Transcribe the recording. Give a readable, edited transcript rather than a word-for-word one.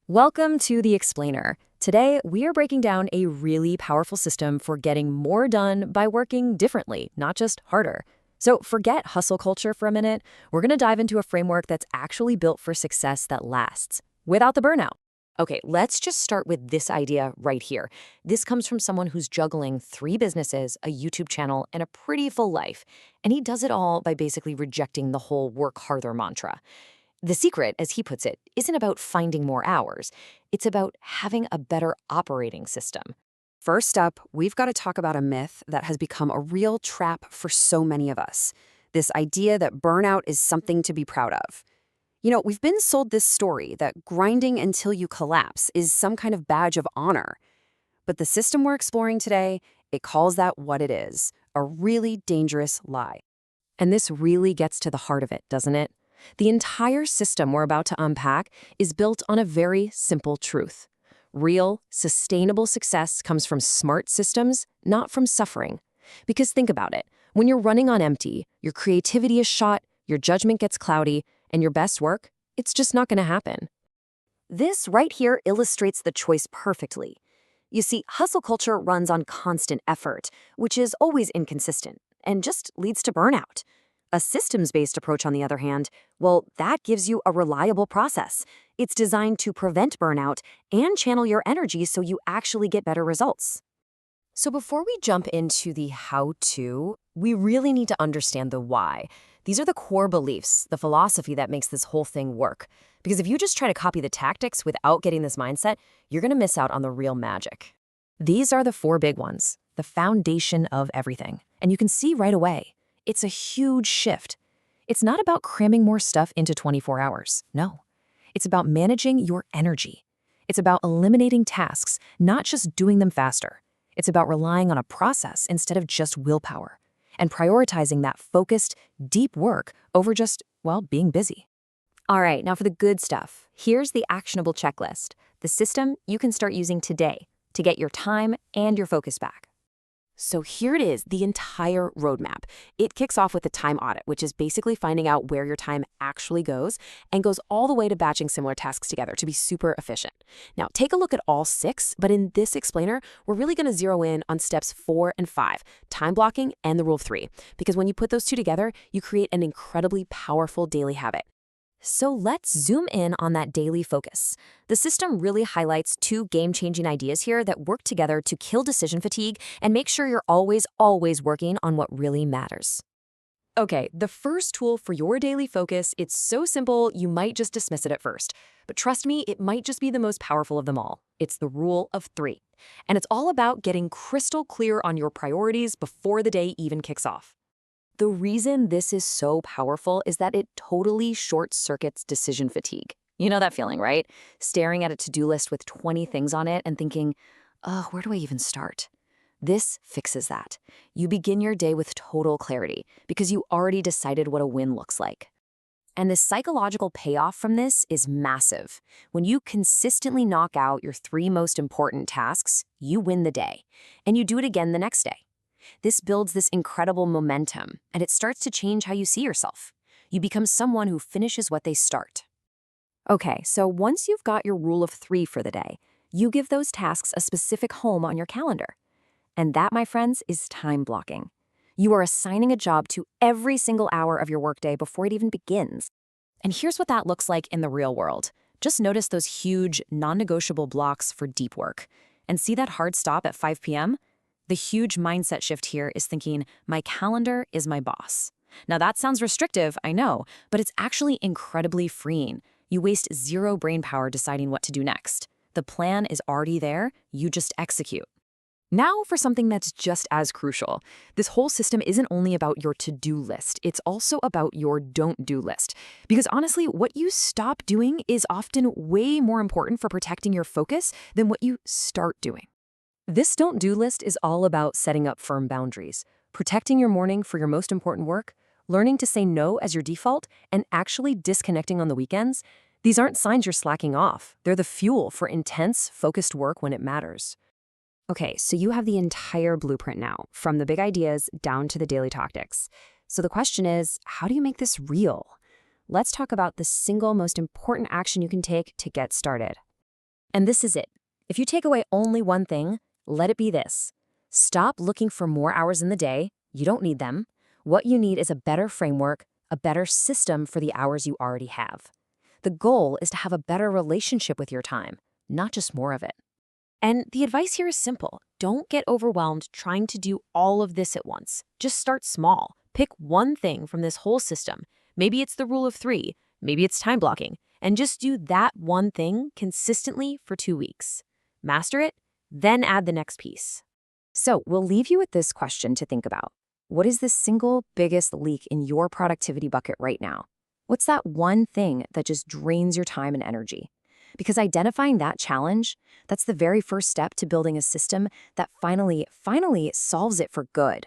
Welcome to The Explainer. Today, we are breaking down a really powerful system for getting more done by working differently, not just harder. So forget hustle culture for a minute. We're going to dive into a framework that's actually built for success that lasts, without the burnout. Okay, let's just start with this idea right here. This comes from someone who's juggling 3 businesses, a YouTube channel, and a pretty full life. And he does it all by basically rejecting the whole work harder mantra. The secret, as he puts it, isn't about finding more hours. It's about having a better operating system. First up, we've got to talk about a myth that has become a real trap for so many of us. This idea that burnout is something to be proud of. We've been sold this story that grinding until you collapse is some kind of badge of honor. But the system we're exploring today, it calls that what it is, a really dangerous lie. And this really gets to the heart of it, doesn't it? The entire system we're about to unpack is built on a very simple truth. Real, sustainable success comes from smart systems, not from suffering. Because think about it. When you're running on empty, your creativity is shot, your judgment gets cloudy, and your best work, it's just not going to happen. This right here illustrates the choice perfectly. You see, hustle culture runs on constant effort, which is always inconsistent, and just leads to burnout. A systems-based approach, on the other hand, well, that gives you a reliable process. It's designed to prevent burnout and channel your energy so you actually get better results. So before we jump into the how-to, we really need to understand the why. These are the core beliefs, the philosophy that makes this whole thing work. Because if you just try to copy the tactics without getting this mindset, you're going to miss out on the real magic. These are the 4 big ones, the foundation of everything. And you can see right away. It's a huge shift. It's not about cramming more stuff into 24 hours. No. It's about managing your energy. It's about eliminating tasks, not just doing them faster. It's about relying on a process instead of just willpower, and prioritizing that focused, deep work over just, well, being busy. All right, now for the good stuff. Here's the actionable checklist, the system you can start using today to get your time and your focus back. So here it is, the entire roadmap. It kicks off with the time audit, which is basically finding out where your time actually goes, and goes all the way to batching similar tasks together to be super efficient. Now, take a look at all 6, but in this explainer, we're really going to zero in on steps 4 and 5, time blocking and the rule of 3, because when you put those 2 together, you create an incredibly powerful daily habit. So let's zoom in on that daily focus. The system really highlights 2 game-changing ideas here that work together to kill decision fatigue and make sure you're always working on what really matters. Okay, the first tool for your daily focus, it's so simple you might just dismiss it at first. But trust me, it might just be the most powerful of them all. It's the rule of 3. And it's all about getting crystal clear on your priorities before the day even kicks off. The reason this is so powerful is that it totally short-circuits decision fatigue. You know that feeling, right? Staring at a to-do list with 20 things on it and thinking, oh, where do I even start? This fixes that. You begin your day with total clarity because you already decided what a win looks like. And the psychological payoff from this is massive. When you consistently knock out your 3 most important tasks, you win the day. And you do it again the next day. This builds this incredible momentum, and it starts to change how you see yourself. You become someone who finishes what they start. Okay, so once you've got your rule of 3 for the day, you give those tasks a specific home on your calendar. And that, my friends, is time blocking. You are assigning a job to every single hour of your workday before it even begins. And here's what that looks like in the real world. Just notice those huge, non-negotiable blocks for deep work. And see that hard stop at 5 p.m.? The huge mindset shift here is thinking, my calendar is my boss. Now that sounds restrictive, I know, but it's actually incredibly freeing. You waste 0 brain power deciding what to do next. The plan is already there, you just execute. Now for something that's just as crucial. This whole system isn't only about your to-do list, it's also about your don't-do list. Because honestly, what you stop doing is often way more important for protecting your focus than what you start doing. This don't-do list is all about setting up firm boundaries, protecting your morning for your most important work, learning to say no as your default, and actually disconnecting on the weekends. These aren't signs you're slacking off. They're the fuel for intense, focused work when it matters. Okay, so you have the entire blueprint now, from the big ideas down to the daily tactics. So the question is, how do you make this real? Let's talk about the single most important action you can take to get started. And this is it. If you take away only one thing, let it be this. Stop looking for more hours in the day. You don't need them. What you need is a better framework, a better system for the hours you already have. The goal is to have a better relationship with your time, not just more of it. And the advice here is simple. Don't get overwhelmed trying to do all of this at once. Just start small. Pick one thing from this whole system. Maybe it's the rule of 3, maybe it's time blocking, and just do that one thing consistently for 2 weeks. Master it, then add the next piece. So we'll leave you with this question to think about. What is the single biggest leak in your productivity bucket right now? What's that one thing that just drains your time and energy? Because identifying that challenge, that's the very first step to building a system that finally solves it for good.